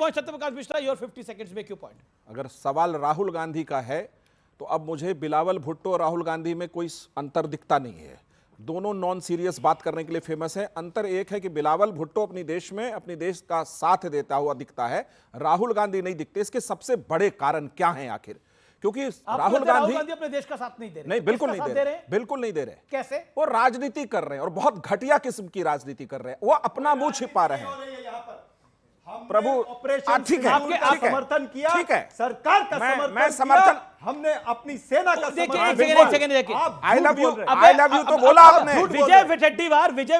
Point Satyaprakash Mishra, your 50 seconds, make your point. अगर सवाल राहुल गांधी का है तो अब मुझे बिलावल भुट्टो और राहुल गांधी में कोई अंतर दिखता नहीं है। दोनों नॉन सीरियस बात करने के लिए फेमस है। अंतर एक है कि बिलावल भुट्टो अपनी देश में अपनी देश का साथ देता हुआ दिखता है, राहुल गांधी नहीं दिखते। इसके सबसे बड़े कारण क्या हैं आखिर? क्योंकि राहुल गांधी अपने देश का साथ नहीं दे रहे। नहीं, बिल्कुल नहीं दे रहे, बिल्कुल नहीं दे रहे। कैसे? वो राजनीति कर रहे हैं और बहुत घटिया किस्म की राजनीति कर रहे हैं। वो अपना मुंह छिपा रहे हैं। प्रभु ऑपरेशन ठीक है, आपके समर्थन किया, ठीक है, सरकार का मैं समर्थन, हमने अपनी सेना का देखिए, समर्थन। एक सेकंड देखिए, आई लव यू तो बोला आपने। विजय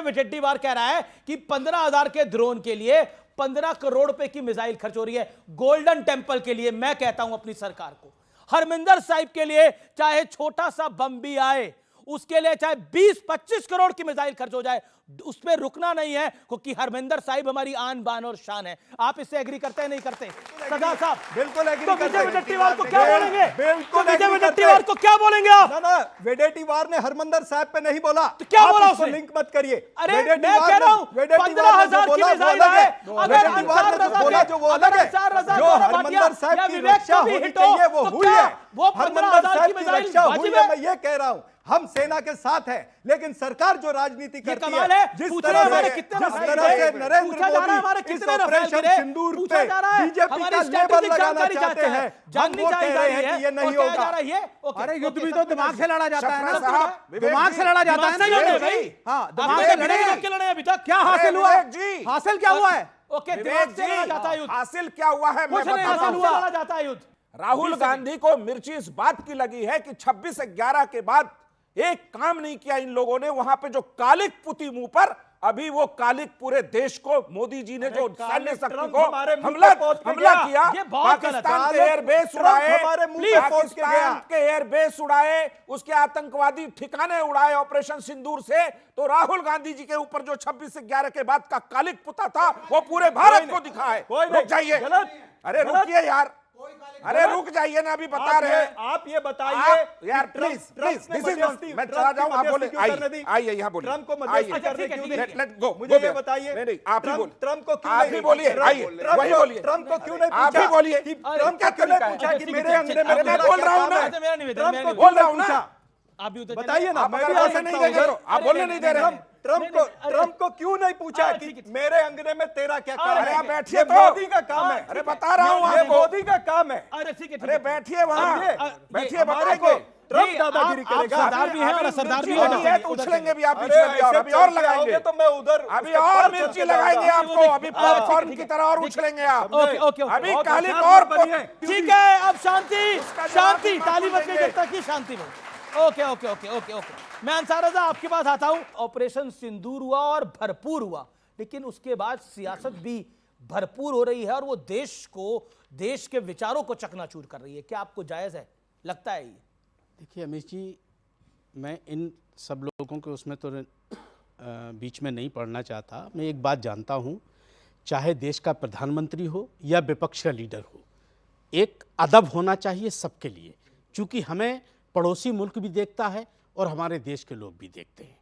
वडेट्टीवार कह रहा है कि 15,000 के ड्रोन के लिए 15 करोड़ रुपए की मिसाइल खर्च हो रही है। गोल्डन टेंपल के लिए मैं कहता हूं अपनी सरकार को, हरमिंदर साहिब के लिए चाहे छोटा सा बम भी आए, उसके लिए चाहे 20-25 करोड़ की मिसाइल खर्च हो जाए, उस पर रुकना नहीं है, क्योंकि हरमिंदर साहिब हमारी आन बान और शान है। आप इससे एग्री करते हैं नहीं करते? सदा साहब बिल्कुल एग्री तो करते विजय हैं। वडेट्टीवार को क्या बोलेंगे? बिल्कुल तो विजय एग्री करते वडेट्टीवार हैं। को क्या बोलेंगे आप? ना वडेट्टीवार ने हरमंदर साहब पे नहीं बोला, तो क्या आप बोला इसको उसने? लिंक मत करिए। अरे मैं कह रहा हूं 15,000 की मिसाइल आए, अगर अंसार रजा बोला जो वो अलग है, जो हरमंदर साहब की रक्षा होनी चाहिए वो हुई है। वो हरमंदर 15,000 साहब की की मिसाइल रक्षा हुई वाजिब है। है। मैं ये कह रहा हूं हम सेना के साथ हैं, लेकिन सरकार जो राजनीति करती कमाल है। जिस पूछा तरह हमारे से कितने जिस रफाल तरह से गिरे, नरेंद्र पूछा जा रहा है हमारे मोदी इस कितने रफाल ऑपरेशन गिरे, सिंदूर पूछा पे जा रहा है बीजेपी हमारी का लेबल स्ट्रैटेजिक लगाना जानकारी चाहते चाहते हैं। हैं, हम जाननी वो कह चाहिए रहे हैं कि ये नहीं होगा। अरे युद्ध भी तो दिमाग से लड़ा जाता है ना साहब, दिमाग से लड़ा जाता है ना दिमाग से युद्ध। लड़े भाई। हाँ, दिमाग आपने से लड़े लड़े। के लड़े अभी तक क्या हासिल हुआ? विवेक जी, हासिल क्या हुआ है? ओके, दिमाग से लड़ा जाता है युद्ध, हासिल क्या हुआ है मैं कुछ नहीं बताता हासिल हूं। हुआ। लड़ा जाता है युद्ध। राहुल गांधी को मिर्ची इस बात की लगी है कि 26/11 के बाद एक काम नहीं किया इन लोगों ने। वहां पे जो कालिक पुती मुंह पर, अभी वो कालिक पूरे देश को, मोदी जी ने जो सैन्य शक्ति को हमला किया, पाकिस्तान के एयरबेस उड़ाए, पाकिस्तान के एयरबेस उड़ाए, उसके आतंकवादी ठिकाने उड़ाए ऑपरेशन सिंदूर से। तो राहुल गांधी जी के ऊपर जो 26/11 के बाद का कालिक पुता था वो पूरे भारत को दिखा है। रुक जाइए, अरे रुकिए यार, अरे रुक जाइए ना, अभी बता रहे हैं आप ये बताइए यार, please please, this is not, मैं चला जाऊं, आप बोले, आइए यहाँ बोलिए, ट्रम्प को मध्यस्थी करने क्यों दी? लेट गो, मुझे ये बताइए, नहीं आप ही बोलिए, ट्रम्प को क्यों आप ही बोलिए, आइए वही बोलिए, ट्रम्प को क्यों नहीं आप पूछा? ही बोलिए, ट्रम्प क्या क्यों नहीं पूछा कि मेरे अंगने में मैं बोल रहा हूं ना, ट्रम्प को बोल रहा हूं ना, आप भी उधर बताइए ना, आप मैं अगर भी आ बोलने नहीं सकता दे रहे, हूं। आप बोलने नहीं दे रहे। ट्रम्प को क्यों नहीं पूछा कि मेरे अंगने में तेरा क्या काम अरे है? आप बैठिए ये तो, मोदी का काम है। अरे बता रहा हूं ये आपको, मोदी का काम है। अरे ठीक है, अरे बैठिए वहां, बैठिए, हमारे बताएंगे। को ट्रम्प दादागिरी करेगा। सरदार भी हैं और सरदार भी हैं, तो उछलेंगे भी आप बीच में भी, और अभी और लगाएंगे, तो मैं उधर अभी और मिर्ची लगाएंगे आपको, अभी पॉपकॉर्न की तरह और उछलेंगे आप। ओके, अभी बहुत कालिक होशियार और बनिए। ठीक है, अब शांति, उसका जवाब शांति, भी ताली माफ बजने करेंगे। जब तक की शांति में। Okay okay okay okay okay, मैं अंसार रजा आपके पास आता हूं। ऑपरेशन सिंदूर हुआ और भरपूर हुआ, लेकिन उसके बाद सियासत भी भरपूर हो रही है और वो देश को, देश के विचारों को चकनाचूर कर रही है। क्या आपको जायज है, लगता है ये? देखिए अमीश जी, मैं इन सब लोगों के उसमें तो बीच में नहीं पढ़ना चाहता। मैं एक बात जानता हूँ, चाहे देश का प्रधानमंत्री हो या विपक्ष का लीडर हो, एक अदब होना चाहिए सबके लिए, क्योंकि हमें पड़ोसी मुल्क भी देखता है और हमारे देश के लोग भी देखते हैं।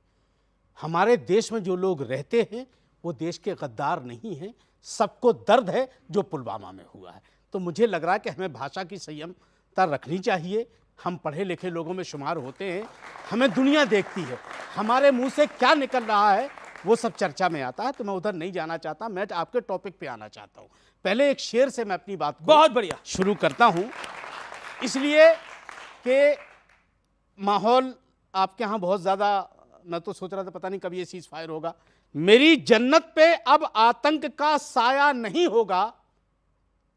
हमारे देश में जो लोग रहते हैं वो देश के गद्दार नहीं हैं, सबको दर्द है जो पुलवामा में हुआ है। तो मुझे लग रहा है कि हमें भाषा की संयमता रखनी चाहिए। हम पढ़े लिखे लोगों में शुमार होते हैं, हमें दुनिया देखती है, हमारे मुंह से क्या निकल रहा है वो सब चर्चा में आता है। तो मैं उधर नहीं जाना चाहता, मैं आपके टॉपिक पे आना चाहता हूँ। पहले एक शेर से मैं अपनी बात को बहुत बढ़िया शुरू करता हूँ, इसलिए कि माहौल आपके यहाँ बहुत ज़्यादा, मैं तो सोच रहा था पता नहीं कब ये सीज फायर होगा। मेरी जन्नत पे अब आतंक का साया नहीं होगा,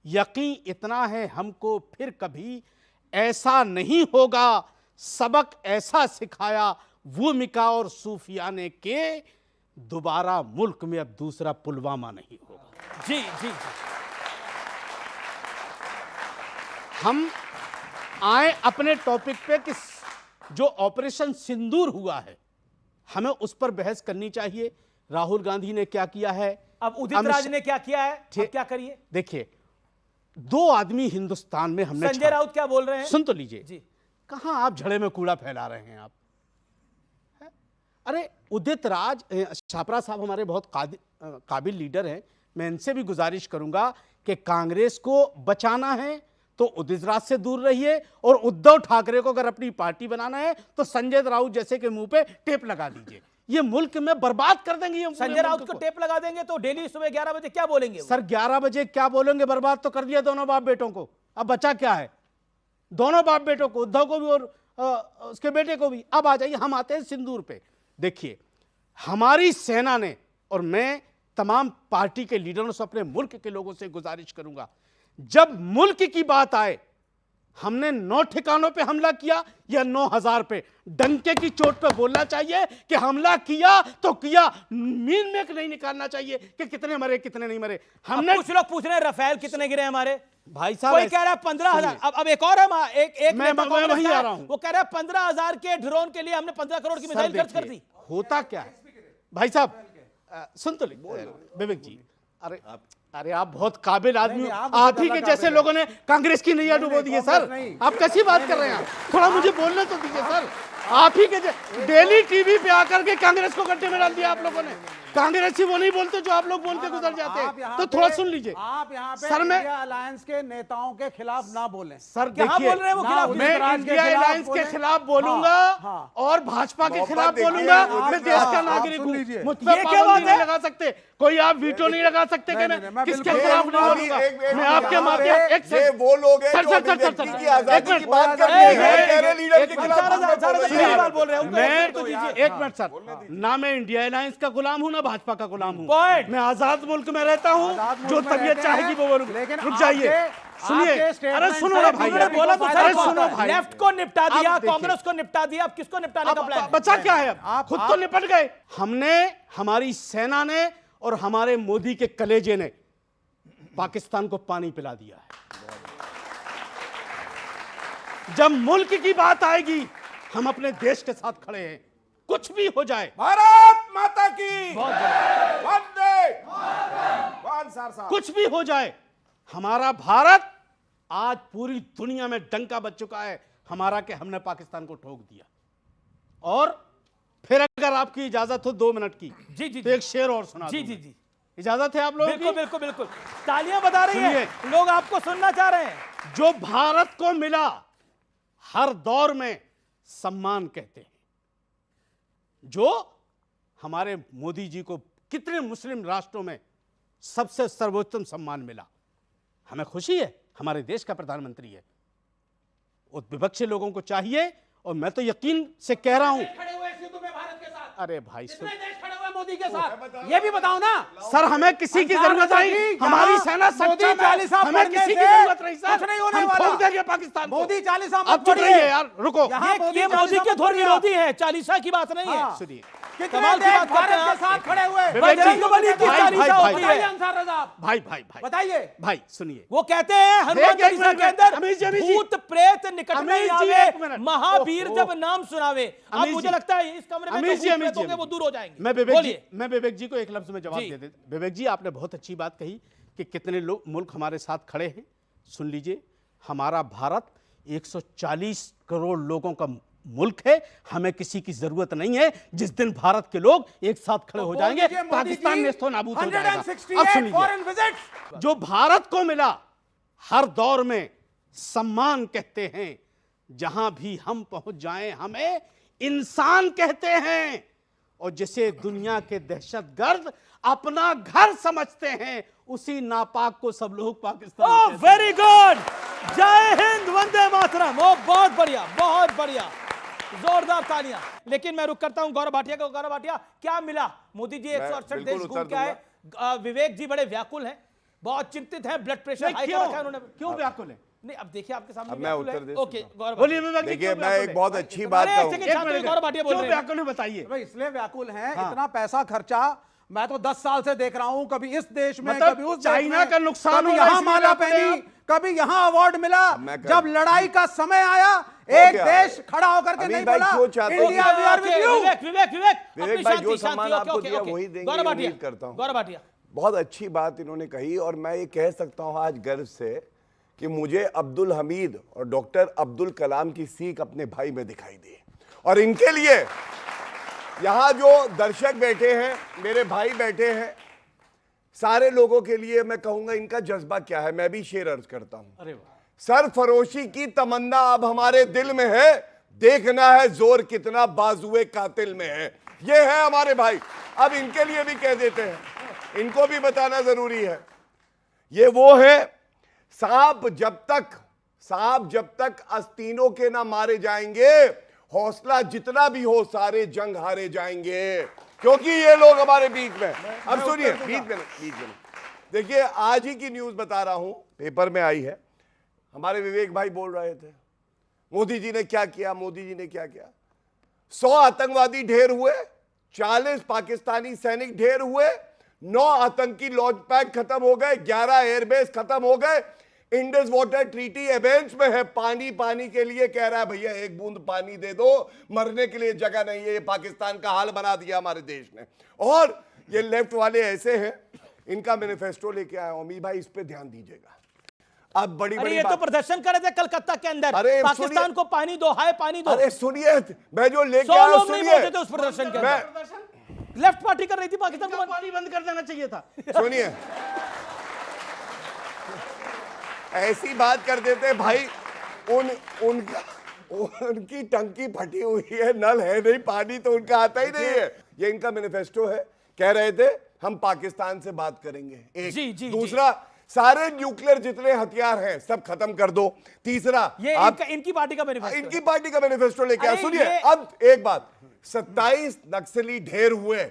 यकीन इतना है हमको फिर कभी ऐसा नहीं होगा। सबक ऐसा सिखाया भूमिका और सूफियाने के, दोबारा मुल्क में अब दूसरा पुलवामा नहीं होगा। जी जी जी, हम आए अपने टॉपिक पे कि जो ऑपरेशन सिंदूर हुआ है हमें उस पर बहस करनी चाहिए। राहुल गांधी ने क्या किया है, अब उदित राज ने क्या किया है, अब क्या करिए? देखिए, दो आदमी हिंदुस्तान में हमने संजय राउत क्या बोल रहे हैं, सुन तो लीजिए जी। कहां आप झड़े में कूड़ा फैला रहे हैं आप? अरे उदित राज, छापरा साहब हमारे बहुत काबिल लीडर हैं, मैं इनसे भी गुजारिश करूंगा कि कांग्रेस को बचाना है तो उदित राज से दूर रहिए, और उद्धव ठाकरे को अगर अपनी पार्टी बनाना है तो संजय राउत जैसे के मुंह पे टेप लगा दीजिए। ये मुल्क में बर्बाद कर देंगे। ये संजय राउत को टेप लगा देंगे तो डेली सुबह 11 बजे क्या बोलेंगे? सर 11 बजे क्या बोलेंगे? बर्बाद तो कर दिया दोनों बाप बेटों को, अब बचा क्या है? दोनों बाप बेटों को, उद्धव को भी और उसके बेटे को भी। अब आ जाइए, हम आते हैं सिंदूर पे। देखिए, हमारी सेना ने, और मैं तमाम पार्टी के लीडरों से, अपने मुल्क के लोगों से गुजारिश करूंगा, जब मुल्क की बात आए, हमने 9 ठिकानों पे हमला किया या 9000 पे, डंके की चोट पे बोलना चाहिए कि हमला किया तो किया, मीन में नहीं निकालना चाहिए कि कितने मरे कितने नहीं मरे। हमने, कुछ लोग पूछ रहे हैं राफेल कितने गिरे हमारे, भाई साहब कोई कह रहा है 15,000। अब एक और है, एक मैं वहीं आ रहा हूं। वो कह रहा है 15,000 के ड्रोन के लिए हमने 15 करोड़ की मिसाइल खर्च कर दी। होता क्या है भाई साहब, सुन तो विवेक जी, अरे आप बहुत काबिल आदमी हो, आप ही के जैसे लोगों ने कांग्रेस की नैया डुबो दी है सर। आप कैसी बात कर रहे हैं? थोड़ा मुझे बोलने तो दीजिए सर। आप ही के डेली टीवी पे आकर के कांग्रेस को गड्ढे में डाल दिया आप लोगों ने। कांग्रेसी वो नहीं बोलते जो आप लोग बोलते गुजर जाते हैं। तो थोड़ा सुन लीजिए। आप यहाँ पे सर, मैं इंडिया अलायंस के नेताओं के खिलाफ ना बोलें। सर क्या देखिए, बोल रहे हैं वो खिलाफ? मैं इंडिया अलायंस के खिलाफ बोलूंगा और भाजपा के खिलाफ बोलूंगा। मैं देश का नागरिक हूँ, मुझ पर पाबंदी नहीं लगा सकते, कोई आप वीटो नहीं लगा सकते कि मैं किसके खिलाफ नहीं बोलूंगा। मैं आपके माध्यम, एक ये वो लोग हैं जो अभिव्यक्ति की आजादी की बात करते हैं, कह रहे लीडर के खिलाफ बोल रहे हैं। मैं एक मिनट सर, ना मैं इंडिया अलायंस का गुलाम हूँ ना भाजपा का गुलाम हूँ। मैं आजाद मुल्क में रहता हूँ, जो तबीयत चाहेगी वो रुक जाइए। सुनिए, अरे सुनो ना भाई, बोला तो अरे सुनो भाई, लेफ्ट को निपटा दिया, कांग्रेस को निपटा दिया, अब किसको निपटाने का प्लान? बचा क्या है? अब खुद तो निपट गए। हमने, हमारी सेना ने और हमारे मोदी के कलेजे ने पाकिस्तान को पानी पिला दिया है। जब मुल्क की बात आएगी, हम अपने देश के साथ खड़े हैं, कुछ भी हो जाए। भारत माता की वंदे मातरम। कुछ भी हो जाए, हमारा भारत आज पूरी दुनिया में डंका बज चुका है हमारा कि हमने पाकिस्तान को ठोक दिया। और फिर अगर आपकी इजाजत हो 2 मिनट की, जी जी तो एक शेर और सुना जी दूंगा। जी जी, इजाजत है आप लोगों बिल्कुल की? बिल्कुल बिल्कुल। तालियां बजा रही हैं, लोग आपको सुनना चाह रहे हैं। जो भारत को मिला हर दौर में सम्मान कहते हैं, जो हमारे मोदी जी को कितने मुस्लिम राष्ट्रों में सबसे सर्वोत्तम सम्मान मिला। हमें खुशी है, हमारे देश का प्रधानमंत्री है। और विपक्षी लोगों को चाहिए, और मैं तो यकीन से कह रहा हूं, अरे भाई देश खड़े हुए मोदी के साथ, ये भी बताओ ना सर, हमें किसी की जरूरत नहीं, हमारी सेना सच्चा है, हमें किसी की जरूरत नहीं सर, कुछ नहीं होने हम वाला। ठोक देंगे पाकिस्तान को। मोदी 40 अब चुप रहिए यार, रुको। ये मोदी के धुर विरोधी है, 40 की बात नहीं है। सुनिए, कितने कमाल की देश बात करते हैं भारत के साथ खड़े हुए? विवेक जी, बजरंगबली की भाई, 40 भाई, होती बताइए है। अंसार रजा, भाई बताइए। भाई सुनिए, वो कहते हैं हनुमान एक चालीसा मिनट, के अंदर अमीश जी, भूत प्रेत निकट अमीश नहीं जी, आवे, एक मिनट। महावीर ओहो। जब नाम सुनावे। अब अमीश मुझे जी, लगता है इस कमरे में अमीश जो जी, भूत अमीश प्रेत जी, होंगे वो दूर हो जाएंगे। मैं विवेक जी को एक लफ्ज में जवाब जी। दे देता। विवेक जी, आपने बहुत अच्छी बात कही कि कितने लोग मुल्क हमारे साथ खड़े हैं। सुन लीजिए, हमारा भारत 140 करोड़ लोगों का मुल्क है, हमें किसी की जरूरत नहीं है। जिस दिन भारत के लोग एक साथ खड़े हो जाएंगे, पाकिस्तान नेस्तो नाबूद हो जाएगा। अब सुन लीजिए, जो भारत को मिला हर दौर में सम्मान कहते हैं, जहां भी हम पहुंच जाएं हमें इंसान कहते हैं। और जिसे दुनिया के दहशतगर्द अपना घर समझते हैं, उसी नापाक को सब लोग पाकिस्तान कहते हैं। वेरी गुड, जय हिंद, वंदे मातरम। ओ बहुत बढ़िया, बहुत बढ़िया, जोरदार तालियां। लेकिन मैं रुक करता हूं गौरव भाटिया को। गौरव भाटिया, क्या मिला? मोदी जी 168 देश घूम के आए, विवेक जी बड़े व्याकुल हैं, बहुत चिंतित हैं, ब्लड प्रेशर हाई कर रखा है उन्होंने। क्यों व्याकुल है? नहीं, अब देखिए आपके सामने अब मैं व्याकुल उत्तर है। दे ओके गौरव बोलिए भाटिया। विवेक जी, देखिए, क्यों मैं व्याकुल एक बहुत है? अच्छी बात अरे, कहूं। एक सेकंड, गौरव भाटिया बोल क्यों रहे हैं। व्याकुल है बताइए। भाई इसलिए व्याकुल हैं, इतना पैसा खर्चा, मैं तो 10 साल से देख रहा हूं, कभी इस देश में, मतलब कभी उस चाइना देश में, का नुकसान कभी हो रहा है, यहाँ इसलिए माला व्याकुल है पहनी, आप। कभी यहाँ अवार्ड मिला। मैं कर- जब लड़ाई का समय आया, एक क्या? देश खड़ा होकर के अमीर नहीं भाई बोला, जो चाहते हैं- India we are with you. Vivek Vivek Vivek, Vivek अपनी भाई, शांति, जो शांति, सम्मान ओके, आपको ओके, दिया ओके। वही देंगे, गौरव भाटिया, उम्मीद करता हूं। गौरव भाटिया। बहुत अच्छी बात इन्होंने कही, और मैं ये कह सकता हूं आज गर्व से कि मुझे अब्दुल हमीद और डॉक्टर अब्दुल कलाम की सीख अपने भाई में दिखाई दी। और इनके लिए यहां जो दर्शक बैठे हैं, मेरे भाई बैठे हैं, सारे लोगों के लिए मैं कहूंगा इनका जज्बा क्या है, मैं भी शेर अर्ज करता हूं। अरे वाह, सरफरोशी की तमन्ना अब हमारे दिल में है, देखना है जोर कितना बाजुए कातिल में है। ये है हमारे भाई। अब इनके लिए भी कह देते हैं, इनको भी बताना जरूरी है। ये वो है, सांप जब तक आस्तीनों के ना मारे जाएंगे, हौसला जितना भी हो सारे जंग हारे जाएंगे, क्योंकि ये लोग हमारे बीच में। अब सुनिए, बीच में देखिए, आज ही की न्यूज बता रहा हूं, पेपर में आई है। हमारे विवेक भाई बोल रहे थे मोदी जी ने क्या किया, मोदी जी ने क्या किया। 100 आतंकवादी ढेर हुए, 40 पाकिस्तानी सैनिक ढेर हुए, 9 आतंकी लॉन्च पैड खत्म हो गए, 11 एयरबेस खत्म हो गए। इंडस वाटर ट्रीटी एवेंस में है, पानी के लिए कह रहा है भैया एक बूंद पानी दे दो, मरने के लिए जगह नहीं है। ये पाकिस्तान का हाल बना दिया हमारे देश ने। और ये लेफ्ट वाले ऐसे हैं, इनका मैनिफेस्टो लेके आया हूं, अमी भाई इस पे ध्यान दीजिएगा। अब बड़ी अरे ये तो प्रदर्शन कर रहे थे कलकत्ता के अंदर, अरे पाकिस्तान को पानी दो, हाय पानी दो। अरे सुनिए, मैं जो लेके 100 आया लोग नहीं सुनिए, पहुंचे थे उस प्रदर्शन के मैं अंदर। लेफ्ट पार्टी कर रही थी, पाकिस्तान को पानी बंद कर देना चाहिए था। सुनिए, ऐसी बात कर देते भाई, उनकी टंकी फटी हुई है, नल है नहीं, पानी तो उनका आता ही नहीं है। ये इनका मैनिफेस्टो है। कह रहे थे हम पाकिस्तान से बात करेंगे, एक। जी, दूसरा, सारे न्यूक्लियर जितने हथियार हैं सब खत्म कर दो। तीसरा, ये इनकी पार्टी का मैनिफेस्टो, इनकी पार्टी का मैनिफेस्टो लेके आया। सुनिए, अब एक बात, 27 नक्सली ढेर हुए,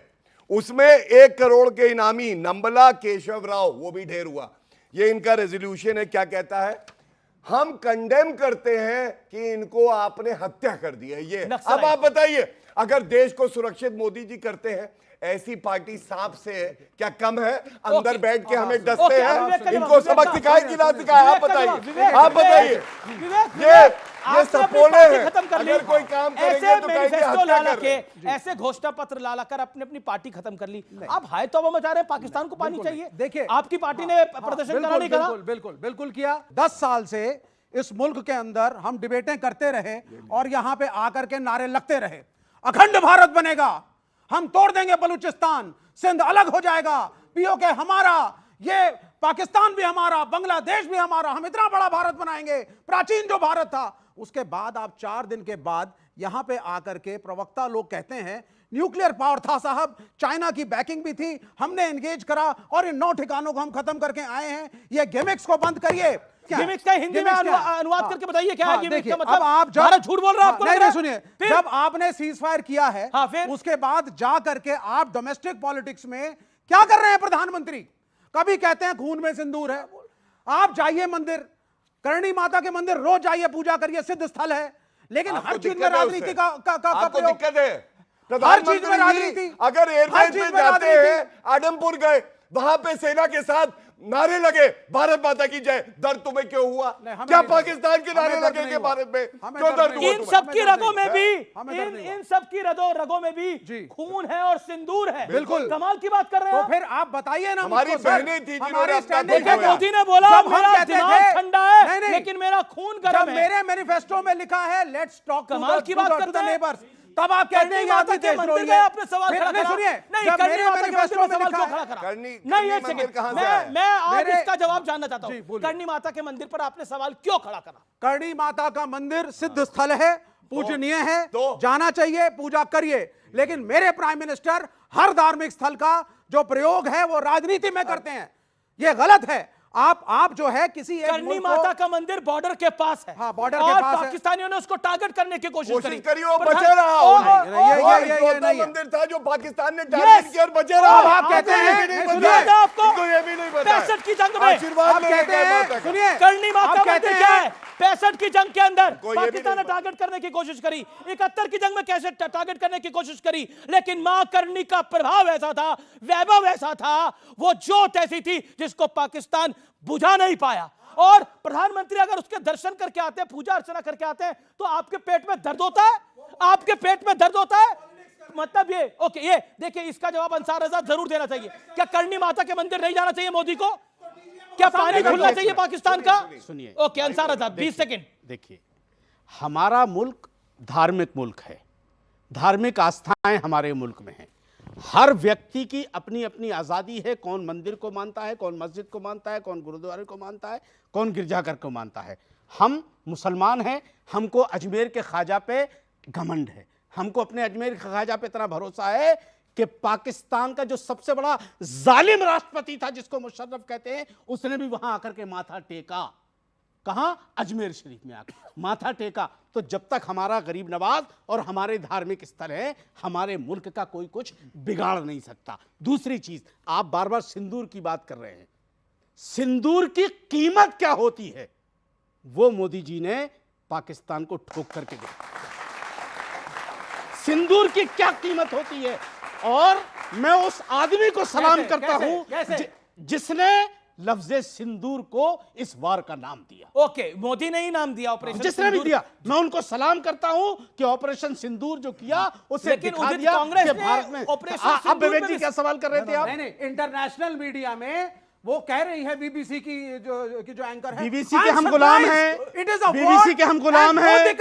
उसमें 1 करोड़ के इनामी नंबला केशव राव, वो भी ढेर हुआ। ये इनका रेजोल्यूशन है। क्या कहता है? हम कंडेम करते हैं कि इनको आपने हत्या कर दी है। ये अब आप बताइए, अगर देश को सुरक्षित मोदी जी करते हैं, ऐसी पार्टी सांप से क्या कम है? अंदर बैठ के हमें डसते हैं, इनको सबक सिखाए कि ना सिखाए? आप बताइए, आप बताइए। ये सपोले हैं, अगर कोई काम करेंगे तो कहेंगे हत्या कर रहे हैं। ऐसे घोषणा पत्र लाकर अपनी पार्टी खत्म कर ली। अब हाय तौबा मचा रहे हैं, पाकिस्तान को पानी चाहिए। देखिए, आपकी पार्टी ने प्रदर्शन करा नहीं करा? बिल्कुल किया। 10 साल से इस मुल्क के अंदर हम डिबेटें करते रहे और यहां पे आकर के नारे लगते रहे, अखंड भारत बनेगा, हम तोड़ देंगे बलूचिस्तान, सिंध अलग हो जाएगा, पीओके हमारा, ये पाकिस्तान भी हमारा, बांग्लादेश भी हमारा, हम इतना बड़ा भारत बनाएंगे, प्राचीन जो भारत था। उसके बाद आप 4 दिन के बाद यहां पे आकर के प्रवक्ता लोग कहते हैं न्यूक्लियर पावर था साहब, चाइना की बैकिंग भी थी, हमने एंगेज करा और इन 9 ठिकानों को हम खत्म करके आए हैं। ये गिमिक्स को बंद करिए। गिमिक्स का हिंदी में अनुवाद करके बताइए क्या है गिमिक्स का मतलब? अब आप भारत झूठ बोल रहा है आपको? नहीं, सुनिए, जब आपने सीज फायर किया है, फिर उसके बाद जा करके आप डोमेस्टिक पॉलिटिक्स में क्या कर रहे हैं प्रधानमंत्री? कभी कहते हैं खून में सिंदूर है। आप जाइए मंदिर, करणी माता के मंदिर रोज जाइए, पूजा करिए, सिद्ध स्थल है, लेकिन हर चीज में राजनीति का आपको दिक्कत है? हर चीज में राजनीति। अगर एयरबेस में जाते हैं, आदमपुर गए, वहां पे सेना के साथ नारे लगे भारत माता की जय, दर्द तुम्हें क्यों हुआ? क्या पाकिस्तान के नारे लगेंगे भारत में? क्यों दर्द हुआ? इन सबकी रगों में भी, इन सबकी रगों में भी खून है और सिंदूर है। बिल्कुल कमाल की बात कर रहे हैं। तो फिर आप बताइए ना, हमारी बहनें थी हमारी मोदी ने बोला मेरा दिमाग ठंडा है लेकिन मेरा खून गर्म है। मेरे मैनिफेस्टो में लिखा है लेट्स टॉक कमाल की बात करते हैं नेबर्स, तब आप कहते हैं माता के मंदिर गए, आपने सवाल खड़ा करा। सुनिए, नहीं, करनी माता के मंदिर में सवाल क्यों खड़ा करा? नहीं, एक सेकंड, मैं आज इसका जवाब जानना चाहता हूं। करनी माता के मंदिर पर आपने सवाल क्यों खड़ा करा? करणी माता का मंदिर सिद्ध स्थल है, पूजनीय है, जाना चाहिए, पूजा करिए, लेकिन मेरे प्राइम मिनिस्टर हर धार्मिक स्थल का जो प्रयोग है वो राजनीति में करते हैं, ये गलत है। आप जो है किसी एक करनी माता का मंदिर बॉर्डर के पास है। हाँ, बॉर्डर और के पास पाकिस्तानियों ने उसको टारगेट करने की कोशिश करी। बचे रहा। ये मंदिर था जो पाकिस्तान ने टारगेट किया और बचे रहा। आप कहते हैं आपको ये भी नहीं पता। 65 की जंग में आशीर्वाद कहते हैं, सुनिए, करनी माता मंदिर क्या है? 65 की जंग के अंदर कोई ये भी पाकिस्तान ने टारगेट करने की कोशिश करी, 71 की जंग में कैसे टारगेट करने की कोशिश करी, लेकिन मां करनी का प्रभाव ऐसा था, वैभव ऐसा था, वो जोत ऐसी थी जिसको पाकिस्तान बुझा नहीं पाया। और प्रधानमंत्री अगर उसके दर्शन करके आते हैं, पूजा अर्चना करके आते हैं, तो आपके पेट में दर्द होता है? आपके पेट में दर्द होता है? मतलब ये ओके, ये देखिए, इसका जवाब अंसार रजा जरूर देना चाहिए। क्या करनी माता के मंदिर नहीं जाना चाहिए मोदी को? क्या पानी खुलना चाहिए पाकिस्तान का? सुनिए, ओके, अंसार रजा 20 सेकंड। देखिए, हमारा मुल्क धार्मिक मुल्क है, धार्मिक आस्थाएं हमारे मुल्क में हैं। हर व्यक्ति की अपनी अपनी आज़ादी है, कौन मंदिर को मानता है, कौन मस्जिद को मानता है, कौन गुरुद्वारे को मानता है, कौन गिरजाघर को मानता है। हम मुसलमान हैं, हमको अजमेर के ख्वाजा पे घमंड है, हमको अपने अजमेर के ख्वाजा पे इतना भरोसा है कि पाकिस्तान का जो सबसे बड़ा जालिम राष्ट्रपति था जिसको मुशर्रफ कहते हैं, उसने भी वहां आकर के माथा टेका। कहां? अजमेर शरीफ में आकर माथा टेका। तो जब तक हमारा गरीब नवाज और हमारे धार्मिक स्थल है, हमारे मुल्क का कोई कुछ बिगाड़ नहीं सकता। दूसरी चीज, आप बार बार सिंदूर की बात कर रहे हैं, सिंदूर की कीमत क्या होती है वो मोदी जी ने पाकिस्तान को ठोक करके दिखाया। सिंदूर की क्या कीमत होती है, और मैं उस आदमी को सलाम करता हूं जिसने लफ्ज़े सिंदूर को इस वार का नाम दिया। ओके, मोदी ने ही नाम दिया ऑपरेशन जिसने भी दिया, मैं उनको सलाम करता हूं कि ऑपरेशन सिंदूर जो किया उसे लेकिन दिखा उस दिन दिया कांग्रेस कि ने भारत में ऑपरेशन अब सिंदूर विवेक में जी भी- क्या सवाल कर रहे थे आप? नहीं, इंटरनेशनल मीडिया में वो कह रही है बीबीसी की जो एंकर है, बीबीसी के हम गुलाम हैं, इट इज अ बीबीसी के हम गुलाम हैं,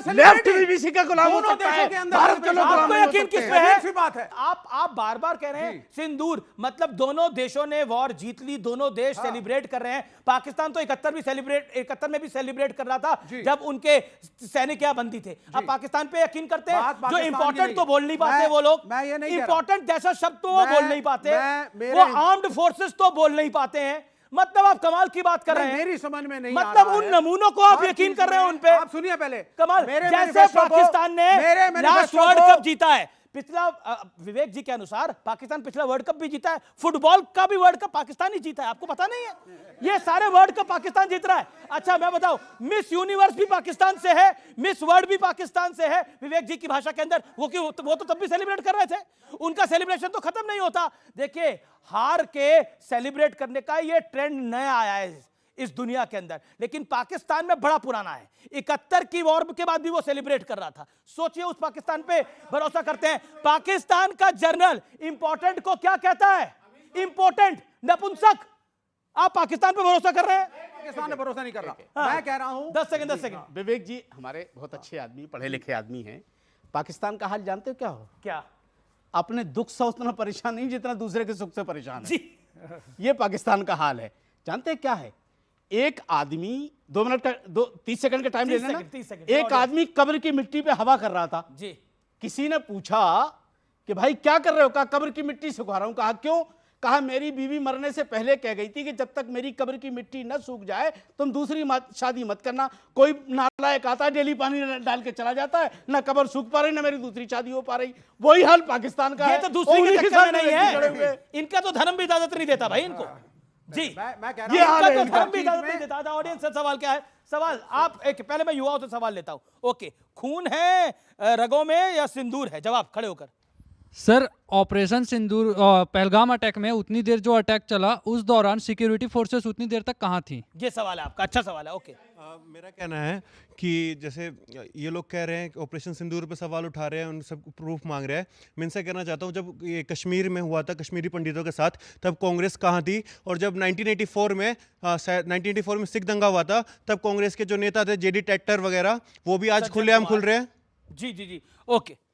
लेफ्ट बीबीसी का गुलाम हो सकता है, भारत के लोग गुलाम आपको नहीं हो यकीन सकते किस हैं। पे है? सी बात है। आप बार बार कह रहे हैं सिंदूर, मतलब दोनों देशों ने वॉर जीत ली, दोनों देश सेलिब्रेट कर रहे हैं। पाकिस्तान तो 71 में भी सेलिब्रेट कर रहा था जब उनके सैनिक यहाँ बंदी थे। अब पाकिस्तान पे यकीन करते हैं, बात जो पाकिस्तान की इंपॉर्टेंट नहीं तो है। बोल नहीं पाते वो लोग, मैं ये नहीं कह रहा। इंपॉर्टेंट जैसा शब्द तो वो मैं- बोल नहीं पाते, मैं- वो मेरे- आर्म्ड फोर्सेस तो बोल नहीं पाते हैं। मतलब आप कमाल की बात कर रहे हैं, मेरी समझ में नहीं मतलब आ रहा उन है। नमूनों को आप हर यकीन चीज कर रहे हैं में- उन पे। आप सुनिए पहले, कमाल, मेरे जैसे मैनिफेस्टो को- पाकिस्तान ने मेरे लास्ट मैनिफेस्टो वर्ल्ड को- कप जीता है, पिछला विवेक जी के अनुसार पाकिस्तान पिछला वर्ल्ड कप भी जीता है, फुटबॉल का भी वर्ल्ड कप पाकिस्तान ही जीता है, आपको पता नहीं है? ये सारे वर्ल्ड कप पाकिस्तान जीत रहा है। अच्छा मैं बताऊं, मिस यूनिवर्स भी पाकिस्तान से है, मिस वर्ल्ड भी पाकिस्तान से है। विवेक जी की भाषा के अंदर वो तो तब भी सेलिब्रेट कर रहे थे, उनका सेलिब्रेशन तो खत्म नहीं होता। देखिए, हार के सेलिब्रेट करने का ये ट्रेंड नया आया है इस दुनिया के अंदर, लेकिन पाकिस्तान में बड़ा पुराना है। 71 की वॉर के बाद भी वो सेलिब्रेट कर रहा था। सोचिए, उस पाकिस्तान पे भरोसा करते हैं। पाकिस्तान का जनरल इंपॉर्टेंट को क्या कहता है? इंपॉर्टेंट, नपुंसक। आप पाकिस्तान पे भरोसा कर रहे हैं? पाकिस्तान ने भरोसा नहीं कर रहा। हाँ। मैं कह रहा हूं 10 सेकंड विवेक जी हमारे बहुत अच्छे आदमी, पढ़े लिखे आदमी हैं। पाकिस्तान का हाल जानते हो क्या हो? क्या? अपने दुख से उतना परेशान नहीं जितना दूसरे के सुख से परेशान है। जी, ये पाकिस्तान का हाल है। जानते हैं क्या है? एक आदमी 2 मिनट का 30 सेकंड का टाइम 30 लेना ना। Second, 30 second. एक आदमी कब्र की मिट्टी पे हवा कर रहा था। जी, किसी ने पूछा कि भाई क्या कर रहे हो? कहा कब्र की मिट्टी सुखा रहा हूं। कहा क्यों? कहा मेरी बीवी मरने से पहले कह गई थी कि जब तक मेरी कब्र की मिट्टी न सूख जाए तुम दूसरी शादी मत करना। कोई नालायक आता है, डेली पानी डाल के चला जाता है, ना कब्र सूख पा रही ना मेरी दूसरी शादी हो पा रही। वही हाल पाकिस्तान का ये है। तो दूसरी उन्हीं के के चक्कर साथ में नहीं जुड़े हुए। है, इनका तो धर्म भी इजाजत नहीं देता भाई इनको। जी, मैं कह ये रहा हाल हूं है इनका तो इनका। धर्म भी इजाजत नहीं देता। ऑडियंस से सवाल क्या है? सवाल आप पहले मैं युवाओं से सवाल लेता हूं। ओके, खून है रगों में या सिंदूर है? जवाब खड़े होकर। सर, ऑपरेशन सिंदूर पहलगाम अटैक में उतनी देर जो अटैक चला उस दौरान सिक्योरिटी फोर्सेस उतनी देर तक कहाँ थी? ये सवाल है आपका, अच्छा सवाल है। ओके, मेरा कहना है कि जैसे ये लोग कह रहे हैं कि ऑपरेशन सिंदूर पे सवाल उठा रहे हैं, उन सब प्रूफ मांग रहे हैं। मैं इनसे कहना चाहता हूँ, जब ये कश्मीर में हुआ था कश्मीरी पंडितों के साथ, तब कांग्रेस कहाँ थी? और जब 1984 में सिख दंगा हुआ था, तब कांग्रेस के जो नेता थे जेडी टैक्टर वगैरह, वो भी आज खुलेआम खुल रहे हैं। जी जी जी, ओके।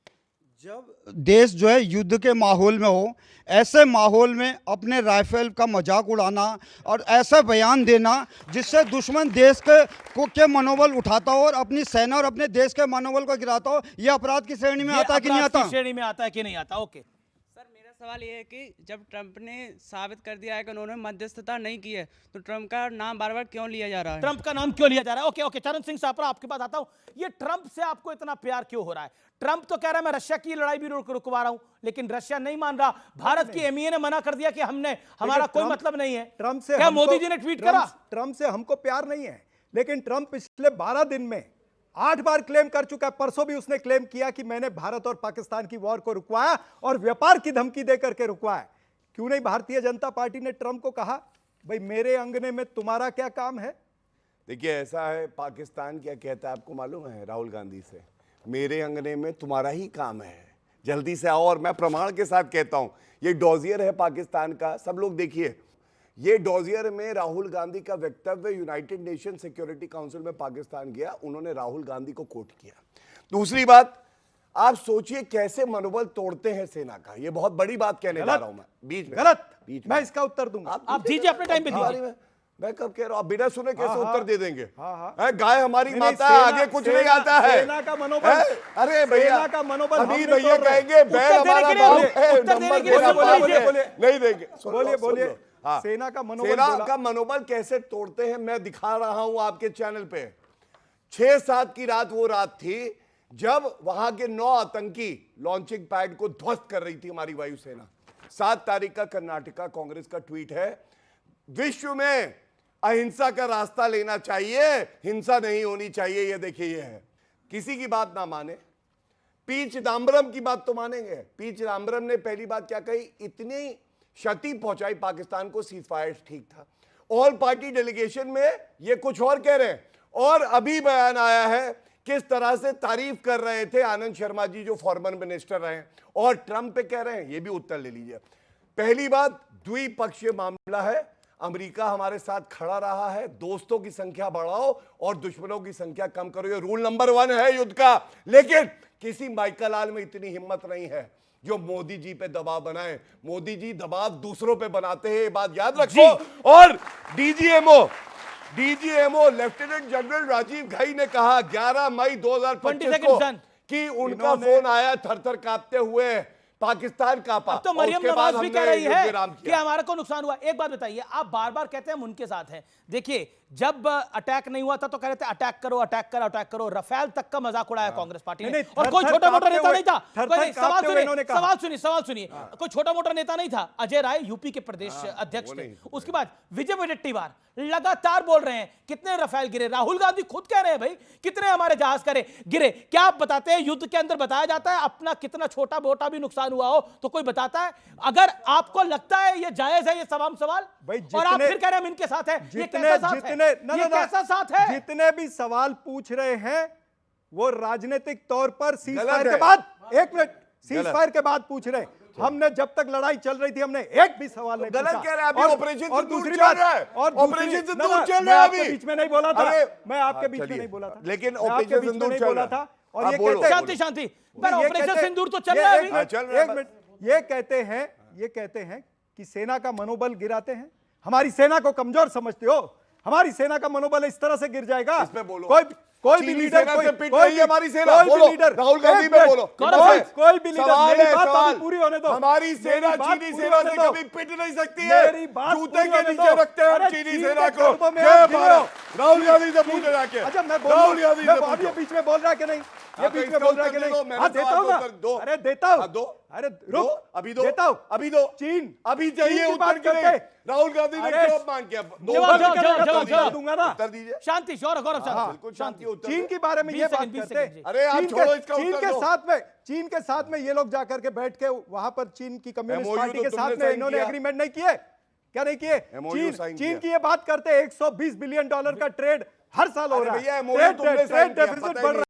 जब देश जो है युद्ध के माहौल में हो, ऐसे माहौल में अपने राइफल का मजाक उड़ाना और ऐसा बयान देना जिससे दुश्मन देश के मनोबल उठाता हो और अपनी सेना और अपने देश के मनोबल को गिराता हो, यह अपराध की श्रेणी में ये आता है कि नहीं अपराध आता? की श्रेणी में आता है कि नहीं आता? ओके, सर, मेरा सवाल ये है कि जब ट्रंप ने साबित कर दिया है कि उन्होंने मध्यस्थता नहीं की है, तो ट्रंप का नाम बार बार क्यों लिया जा रहा है? ट्रंप का नाम क्यों लिया जा रहा है? ओके ओके, चरण सिंह सापरा आपके पास आता हूं। ये ट्रंप से आपको इतना प्यार क्यों हो रहा है? ट्रंप तो कह रहा है मैं रशिया की लड़ाई भी रुकवा रहा हूं, लेकिन रशिया नहीं मान रहा। भारत की एमईए ने मना कर दिया कि हमारा कोई मतलब नहीं है। ट्रंप से क्या मोदी जी ने ट्वीट करा? ट्रंप से हमको प्यार नहीं है, लेकिन ट्रंप पिछले 12 दिन में 8 बार क्लेम कर चुका है। परसों भी उसने क्लेम किया कि मैंने भारत और पाकिस्तान की वॉर को रुकवाया और व्यापार की धमकी देकर के रुकवाया। क्यों नहीं भारतीय जनता पार्टी ने ट्रंप को कहा, भाई मेरे अंगने में तुम्हारा क्या काम है? देखिए ऐसा है, पाकिस्तान क्या कहता है आपको मालूम है? राहुल गांधी से, मेरे अंगने में तुम्हारा ही काम है, जल्दी से आओ। और मैं प्रमाण के साथ कहता हूं, ये डॉजियर है पाकिस्तान का। सब लोग देखिए, ये डॉजियर में राहुल गांधी का वक्तव्य यूनाइटेड नेशन सिक्योरिटी काउंसिल में पाकिस्तान गया, उन्होंने राहुल गांधी को कोट किया। दूसरी बात, आप सोचिए कैसे मनोबल तोड़ते हैं सेना का। ये बहुत बड़ी बात कहने जा रहा हूं मैं, बीच में गलत, बीच में मैं इसका उत्तर दूंगा। आप दीजिए अपने टाइम पे हमारी दीजिए। मैं कब कह रहा हूं, आप बिना सुने कैसे हाँ, उत्तर दे देंगे? हाँ। हैं, गाय हमारी नहीं, माता है, सेना- आगे कुछ सेना- नहीं आता है। सेना का मनोबल- हैं? अरे भैया, सेना का मनोबल अभी हमने भैया तोड़ रहे हैं। कहेंगे बैल उत्तर देने हमारा के लिए बाप बोलिए, है, उत्तर देने नंबर के लिए देना बोलिए, बाप बोलिए, है। बोलिए। नहीं देंगे। सुन लो, बोलिए, सुन बोलिए। लो। हाँ। सेना का मनोबल सेना बोला। का मनोबल कैसे तोड़ते हैं मैं दिखा रहा हूं आपके चैनल पे। 6-7 की रात वो रात थी जब वहां के 9 आतंकी लॉन्चिंग पैड को ध्वस्त कर रही थी हमारी वायुसेना। 7 तारीख का कर्नाटका कांग्रेस का ट्वीट है, विश्व में अहिंसा का रास्ता लेना चाहिए, हिंसा नहीं होनी चाहिए। ये देखिए, ये है, किसी की बात ना माने। पी चिदम्बरम की बात तो मानेंगे। पी चिदम्बरम ने पहली बात क्या कही, इतनी क्षति पहुंचाई पाकिस्तान को, सीजफायर ठीक था। ऑल पार्टी डेलीगेशन में ये कुछ और कह रहे हैं। और अभी बयान आया है किस तरह से तारीफ कर रहे थे आनंद शर्मा जी जो फॉरेन मिनिस्टर रहे, और ट्रंप पे कह रहे हैं। ये भी उत्तर ले लीजिए। पहली बात, द्विपक्षीय मामला है, अमेरिका हमारे साथ खड़ा रहा है, दोस्तों की संख्या बढ़ाओ और दुश्मनों की संख्या कम करो, ये रूल नंबर 1 है युद्ध का। लेकिन किसी माइकल आल में इतनी हिम्मत नहीं है जो मोदी जी पे दबाव बनाए। मोदी जी दबाव दूसरों पे बनाते हैं, ये बात याद रखो। और DGMO lieutenant general Rajiv Ghai ने कहा 11 मई 2025 को कि उनका फोन आया थर-थर कांपते हुए, पाकिस्तान कांपा। अब तो मरियम नवाज भी कह रही है कि हमारा को नुकसान हुआ। एक बात बताइए, आप बार बार कहते हैं हम उनके साथ हैं। देखिए, जब अटैक नहीं हुआ था तो कह रहे थे अटैक करो, अटैक करो, अटैक करो। रफेल तक का मजाक उड़ाया कांग्रेस पार्टी ने, और कोई छोटा मोटा नेता नहीं था। सवाल सुनिए, कोई छोटा मोटा नेता नहीं था। अजय राय यूपी के प्रदेश अध्यक्ष थे। उसके बाद विजय वडेट्टीवार लगातार बोल रहे हैं कितने रफेल गिरे। राहुल गांधी खुद कह रहे हैं भाई कितने हमारे जहाज गिरे। क्या आप बताते हैं युद्ध के अंदर बताया जाता है अपना कितना छोटा मोटा भी नुकसान हुआ हो तो कोई बताता है? अगर आपको लगता है ये जायज है ये तमाम सवाल, और आप फिर कह रहे हैं हम इनके साथ हैं, ये कैसा साथ है? ये कैसा साथ है? जितने भी सवाल पूछ रहे हैं वो राजनीतिक तौर पर सीजफायर के बाद, एक मिनट, सीजफायर के बाद पूछ रहे हैं। हमने जब तक लड़ाई चल रही थी हमने एक भी सवाल नहीं गलत पूछा। कह रहे हैं, अभी ऑपरेशन और सिंदूर दूसरी चल बात, रहा है। और ऑपरेशन सिंदूर चल मैं रहा है आपके अभी। बीच में नहीं बोला था। अरे, मैं आपके बीच में चलिए, नहीं बोला था। लेकिन मैं आपके ऑपरेशन बीच में सिंदूर नहीं चल बोला रहा है। था। और आप ये बोलो। कहते शांति पर ये ऑपरेशन कहते- सिंदूर तो चल रहा है अभी। एक मिनट, ये कहते हैं कि सेना का मनोबल गिराते हैं, हमारी सेना को कमजोर समझते हो। हमारी सेना का मनोबल इस तरह से गिर जाएगा। इस पे बोलो। कोई भी चीनी लीडर, सेना से पिट रही है हमारी सेना। बोलो, राहुल गांधी पे बोलो। कोई भी लीडर, सवाल मेरी है, बात सवाल। अभी पूरी होने दो। हमारी सेना मेरी बात चीनी पूरी सेना होने से दो। कभी पिट नहीं सकती है। मेरी बात जूते पूरी के होने नीचे दो। रखते हैं हम अरे चीनी चीन सेना के को। कदमों में जय आप गिरे भारत। हो। राहुल गांधी से पूछो जाके। अच्छा, मैं राहुल गांधी से अब ये पूछो। बीच में बोल रहा है कि नहीं? ये हाँ, बीच तो में इसका बोल रहा है कि उत्तर दे नहीं? दो, मैंने हाँ, देता हूँ सवाल ना। का उत्तर दो। अरे देता हूँ। हाँ, दो। अरे दो, रुक, अभी दो। देता हूँ। अभी दो। चीन अभी चाहिए चीन की उत्तर बात के लिए। करते। राहुल गांधी ने अरे, जवाब मांग किया। दो जवाब, उत्तर जवाब, दीजिए। जवाब दूंगा ना। उत्तर दीजिए। शांति, गौरव बिल्कुल शांति उत्तर चीन दो। के बारे में 20 ये बात सेकंड, 20 करते सेकंड, अरे आप छोड़ो इसका चीन उत्तर के दो। साथ में ये लोग जाकर के बैठ के वहां पर चीन की कम्युनिस्ट MOU पार्टी तो के तुमने साथ में साइन इन्होंने किया। एग्रीमेंट नहीं किए? क्या नहीं किए? MOU साइन चीन किया। की ये बात करते हैं $120 बिलियन का ट्रेड हर साल हो अरे रहा भैया, है। MOU तुमने साइन किया, डेफिसिट पता ही बढ़ नहीं।